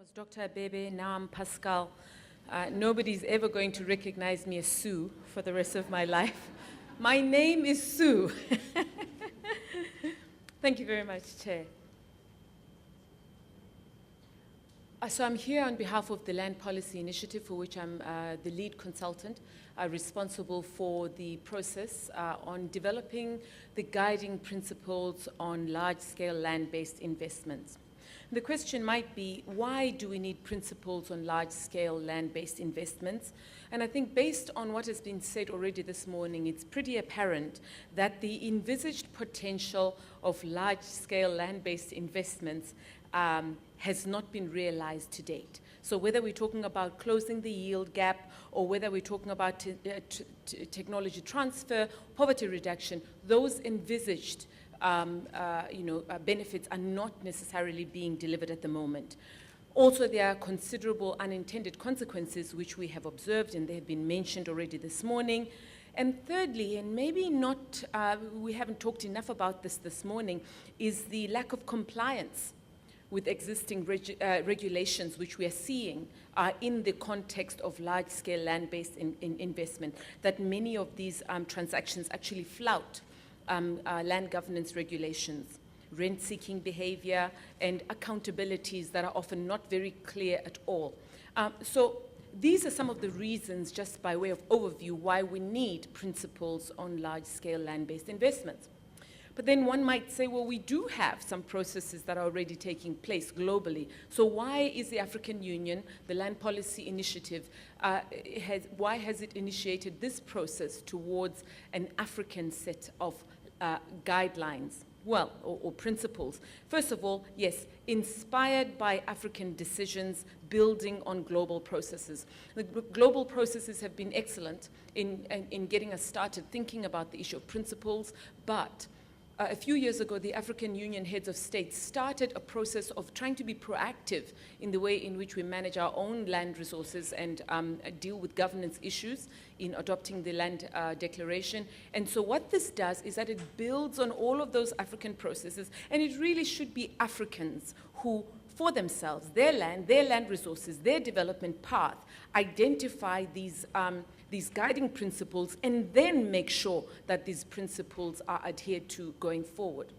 was Dr. Abebe, now I'm Pascal. Nobody's ever going to recognize me as Sue for the rest of my life. My name is Sue. Thank you very much, Chair. So I'm here on behalf of the Land Policy Initiative, for which I'm the lead consultant, responsible for the process on developing the guiding principles on large-scale land-based investments. The question might be, why do we need principles on large-scale land-based investments? And I think based on what has been said already this morning, it's pretty apparent that the envisaged potential of large-scale land-based investments has not been realized to date. So whether we're talking about closing the yield gap or whether we're talking about technology transfer, poverty reduction, those envisaged benefits are not necessarily being delivered at the moment. Also, there are considerable unintended consequences which we have observed, and they have been mentioned already this morning. And thirdly, and maybe not, we haven't talked enough about this morning, is the lack of compliance with existing regulations which we are seeing in the context of large-scale land-based investment, that many of these transactions actually flout land governance regulations, rent-seeking behavior, and accountabilities that are often not very clear at all. So these are some of the reasons, just by way of overview, why we need principles on large-scale land-based investments. But then one might say, well, we do have some processes that are already taking place globally. So why is the African Union, the Land Policy Initiative, why has it initiated this process towards an African set of guidelines? Well, or principles. First of all, yes, inspired by African decisions, building on global processes. The global processes have been excellent in getting us started thinking about the issue of principles, but a few years ago, the African Union heads of state started a process of trying to be proactive in the way in which we manage our own land resources and deal with governance issues in adopting the land declaration. And so what this does is that it builds on all of those African processes, and it really should be Africans who, for themselves, their land resources, their development path, identify these guiding principles and then make sure that these principles are adhered to going forward.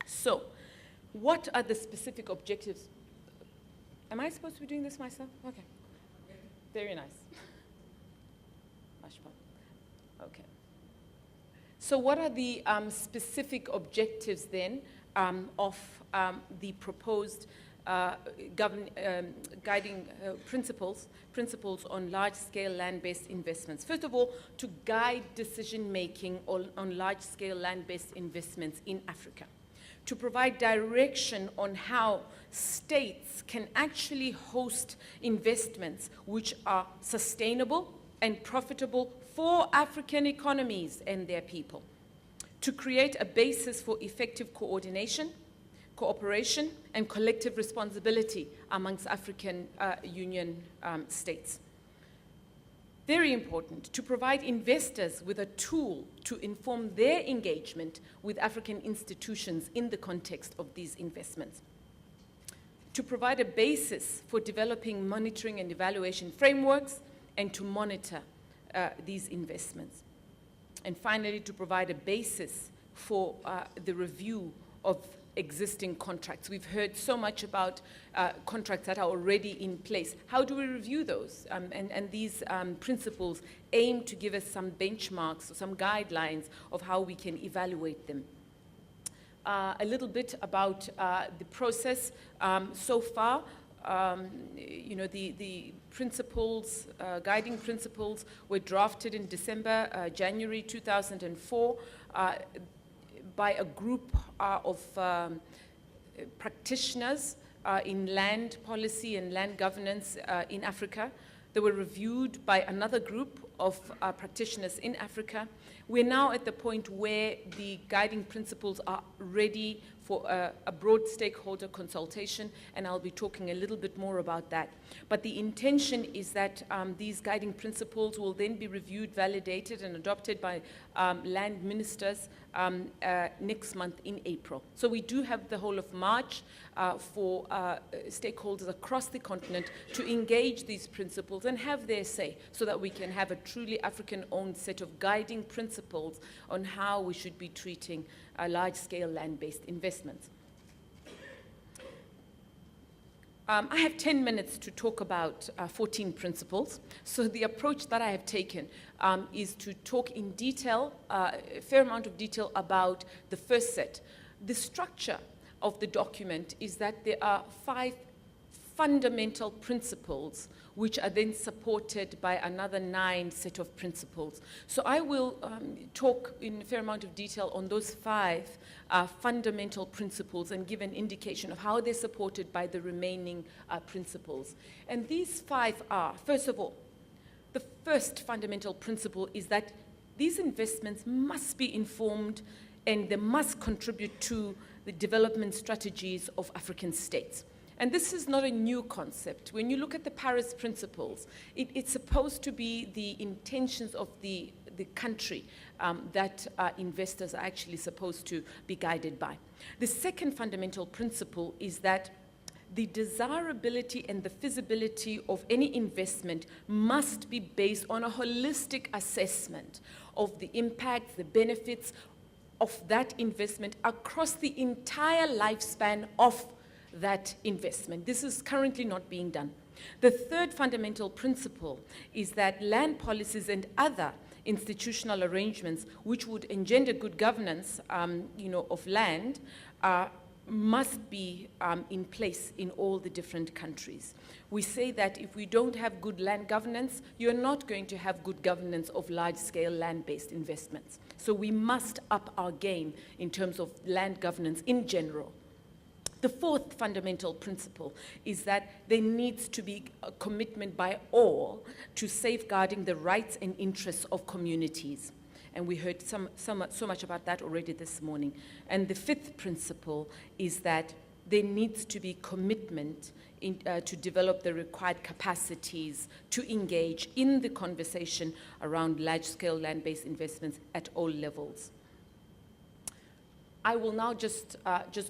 So, what are the specific objectives? Am I supposed to be doing this myself? Okay. Very nice. Okay. So what are the specific objectives then of the proposed guiding principles on large-scale land-based investments? First of all, to guide decision-making on large-scale land-based investments in Africa, to provide direction on how states can actually host investments which are sustainable and profitable for African economies and their people, to create a basis for effective coordination, cooperation, and collective responsibility amongst African Union states. Very important, to provide investors with a tool to inform their engagement with African institutions in the context of these investments. To provide a basis for developing monitoring and evaluation frameworks and to monitor these investments. And finally, to provide a basis for the review of existing contracts. We've heard so much about contracts that are already in place. How do we review those? And these principles aim to give us some benchmarks or some guidelines of how we can evaluate them. A little bit about the process so far. The principles, guiding principles were drafted in January 2004 by a group of practitioners in land policy and land governance in Africa. They were reviewed by another group of practitioners in Africa. We're now at the point where the guiding principles are ready for a broad stakeholder consultation, and I'll be talking a little bit more about that. But the intention is that these guiding principles will then be reviewed, validated, and adopted by land ministers next month in April. So we do have the whole of March for stakeholders across the continent to engage these principles and have their say, so that we can have a truly African-owned set of guiding principles on how we should be treating large-scale land-based investments. I have 10 minutes to talk about 14 principles. So the approach that I have taken is to talk in detail, a fair amount of detail about the first set. The structure of the document is that there are 5 fundamental principles which are then supported by another 9 set of principles. So I will talk in a fair amount of detail on those 5 fundamental principles and give an indication of how they're supported by the remaining principles. And these 5 are, first of all, the first fundamental principle is that these investments must be informed and they must contribute to the development strategies of African states. And this is not a new concept. When you look at the Paris Principles, it's supposed to be the intentions of the country that investors are actually supposed to be guided by. The second fundamental principle is that the desirability and the feasibility of any investment must be based on a holistic assessment of the impacts, the benefits of that investment across the entire lifespan of that investment. This is currently not being done. The third fundamental principle is that land policies and other institutional arrangements which would engender good governance of land must be in place in all the different countries. We say that if we don't have good land governance, you're not going to have good governance of large-scale land-based investments. So we must up our game in terms of land governance in general. The fourth fundamental principle is that there needs to be a commitment by all to safeguarding the rights and interests of communities. And we heard so much about that already this morning. And the fifth principle is that there needs to be commitment to develop the required capacities to engage in the conversation around large-scale land-based investments at all levels. I will now just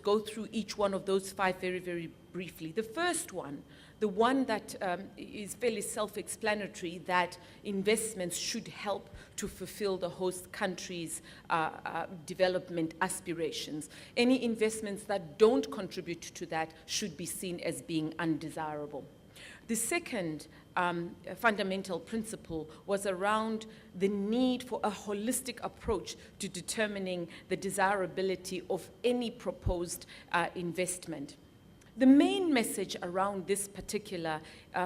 go through each one of those 5 very, very briefly. The first one, the one that is fairly self-explanatory, that investments should help to fulfill the host country's development aspirations. Any investments that don't contribute to that should be seen as being undesirable. The second fundamental principle was around the need for a holistic approach to determining the desirability of any proposed investment. The main message around this particular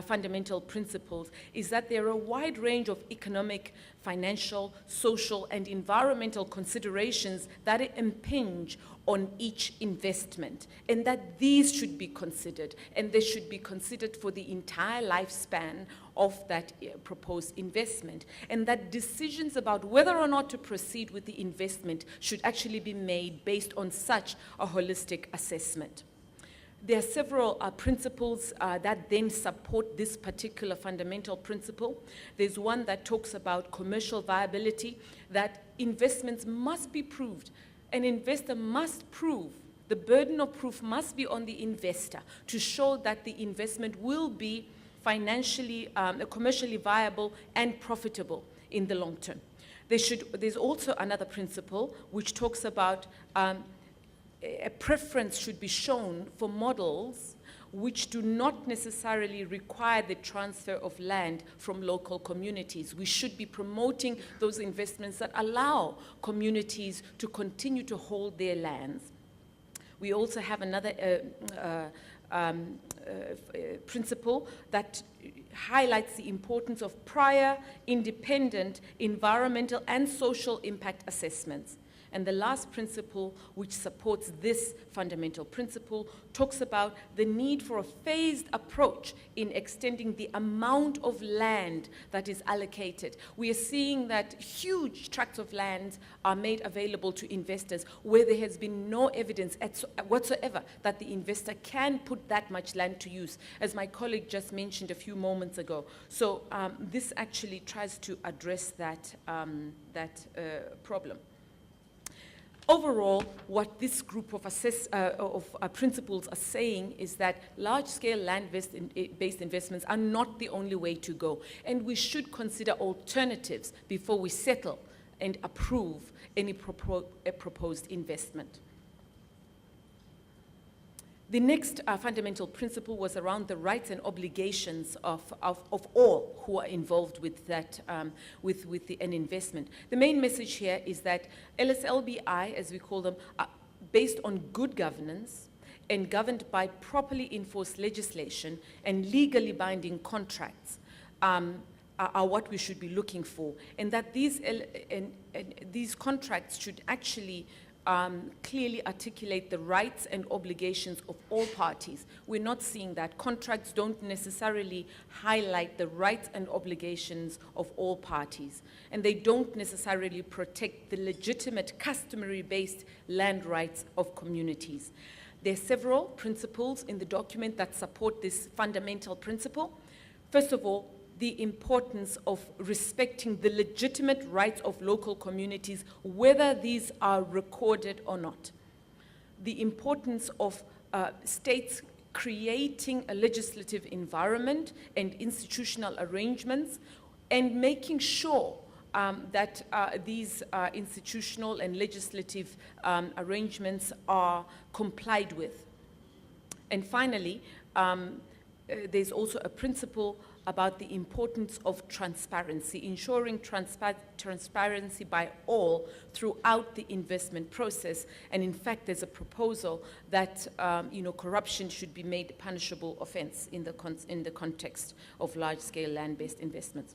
fundamental principles is that there are a wide range of economic, financial, social, and environmental considerations that impinge on each investment, and that these should be considered, and they should be considered for the entire lifespan of that proposed investment, and that decisions about whether or not to proceed with the investment should actually be made based on such a holistic assessment. There are several principles that then support this particular fundamental principle. There's one that talks about commercial viability, that investments must be proved. An investor must prove, the burden of proof must be on the investor to show that the investment will be financially, commercially viable and profitable in the long term. There's also another principle which talks about a preference should be shown for models which do not necessarily require the transfer of land from local communities. We should be promoting those investments that allow communities to continue to hold their lands. We also have another principle that highlights the importance of prior, independent, environmental and social impact assessments. And the last principle, which supports this fundamental principle, talks about the need for a phased approach in extending the amount of land that is allocated. We are seeing that huge tracts of land are made available to investors where there has been no evidence whatsoever that the investor can put that much land to use, as my colleague just mentioned a few moments ago. So this actually tries to address that problem. Overall, what this group of principles are saying is that large-scale land-based investments are not the only way to go, and we should consider alternatives before we settle and approve any proposed investment. The next fundamental principle was around the rights and obligations of all who are involved with that, with an investment. The main message here is that LSLBI, as we call them, are based on good governance and governed by properly enforced legislation and legally binding contracts, are what we should be looking for, and that these contracts should actually clearly articulate the rights and obligations of all parties. We're not seeing that. Contracts don't necessarily highlight the rights and obligations of all parties, and they don't necessarily protect the legitimate customary-based land rights of communities. There are several principles in the document that support this fundamental principle. First of all, the importance of respecting the legitimate rights of local communities, whether these are recorded or not. The importance of states creating a legislative environment and institutional arrangements, and making sure that these institutional and legislative arrangements are complied with. And finally, there's also a principle about the importance of transparency, ensuring transparency by all throughout the investment process. And in fact, there's a proposal that corruption should be made a punishable offense in the context of large-scale land-based investments.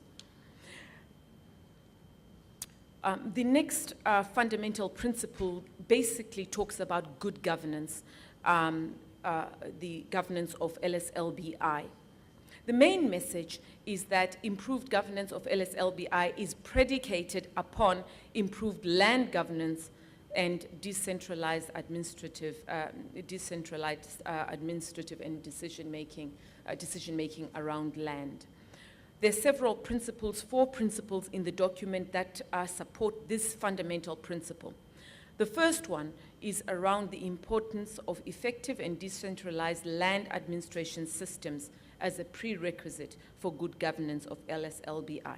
The next fundamental principle basically talks about good governance, the governance of LSLBI. The main message is that improved governance of LSLBI is predicated upon improved land governance and decentralized administrative and decision-making around land. There are several principles, 4 principles in the document that support this fundamental principle. The first one is around the importance of effective and decentralized land administration systems as a prerequisite for good governance of LSLBI.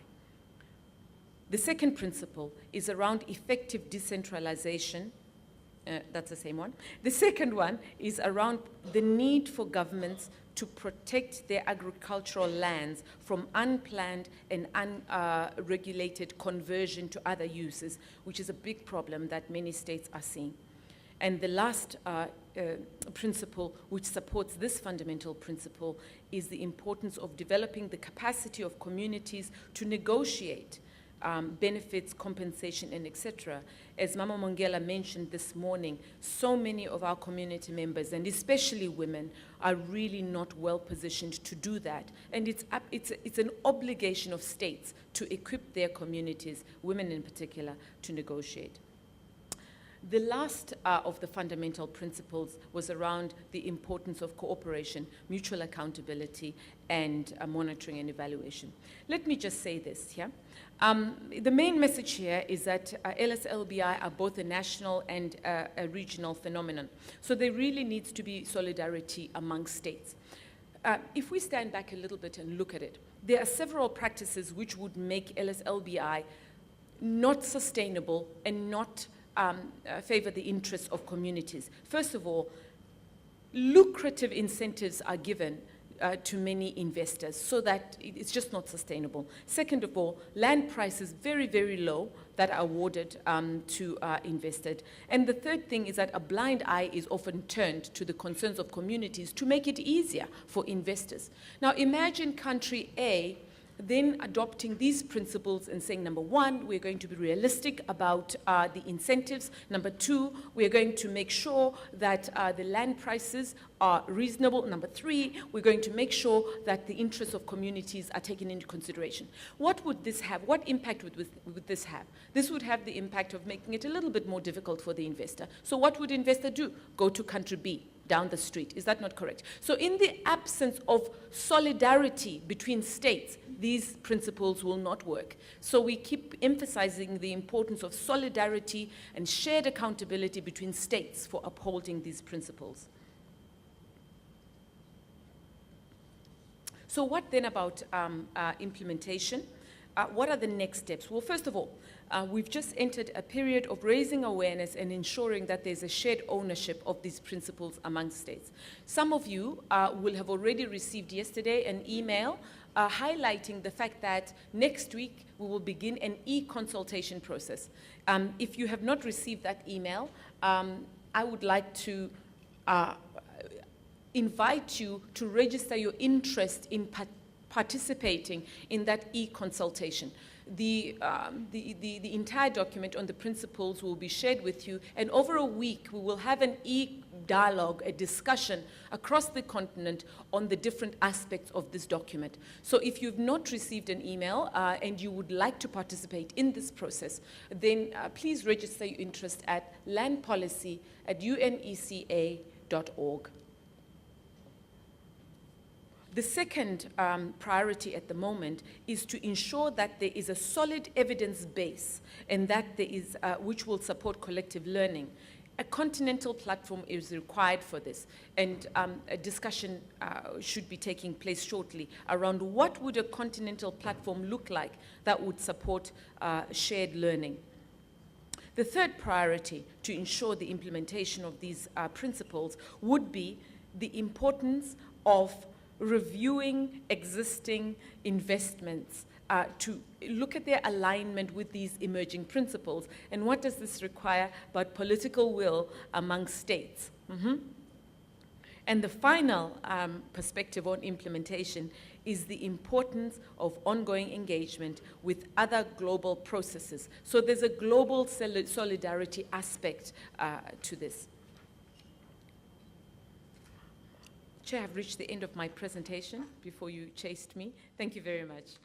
The second principle is around effective decentralization. That's the same one. The second one is around the need for governments to protect their agricultural lands from unplanned and unregulated conversion to other uses, which is a big problem that many states are seeing. And the last principle which supports this fundamental principle is the importance of developing the capacity of communities to negotiate benefits, compensation, and etc. As Mama Mongela mentioned this morning, so many of our community members, and especially women, are really not well positioned to do that. And it's an obligation of states to equip their communities, women in particular, to negotiate. The last of the fundamental principles was around the importance of cooperation, mutual accountability, and monitoring and evaluation. Let me just say this here. The main message here is that LSLBI are both a national and a regional phenomenon. So there really needs to be solidarity among states. If we stand back a little bit and look at it, there are several practices which would make LSLBI not sustainable and not favor the interests of communities. First of all, lucrative incentives are given to many investors so that it's just not sustainable. Second of all, land prices very, very low that are awarded to investors. And the third thing is that a blind eye is often turned to the concerns of communities to make it easier for investors. Now imagine country A then adopting these principles and saying, number one, we're going to be realistic about the incentives. Number two, we're going to make sure that the land prices are reasonable. Number three, we're going to make sure that the interests of communities are taken into consideration. What would this have? What impact would this have? This would have the impact of making it a little bit more difficult for the investor. So what would investor do? Go to country B, down the street. Is that not correct? So in the absence of solidarity between states, these principles will not work. So we keep emphasizing the importance of solidarity and shared accountability between states for upholding these principles. So what then about implementation? What are the next steps? Well, first of all, we've just entered a period of raising awareness and ensuring that there's a shared ownership of these principles among states. Some of you will have already received yesterday an email highlighting the fact that next week we will begin an e-consultation process. If you have not received that email, I would like to invite you to register your interest in participating in that e-consultation. The entire document on the principles will be shared with you, and over a week we will have an e-dialogue, a discussion across the continent on the different aspects of this document. So if you've not received an email and you would like to participate in this process, then please register your interest at landpolicy@uneca.org. The second priority at the moment is to ensure that there is a solid evidence base and that there is, which will support collective learning. A continental platform is required for this, and a discussion should be taking place shortly around what would a continental platform look like that would support shared learning. The third priority to ensure the implementation of these principles would be the importance of reviewing existing investments to look at their alignment with these emerging principles. And what does this require but political will among states? And the final perspective on implementation is the importance of ongoing engagement with other global processes. So there's a global solidarity aspect to this. Chair, I've reached the end of my presentation before you chased me. Thank you very much.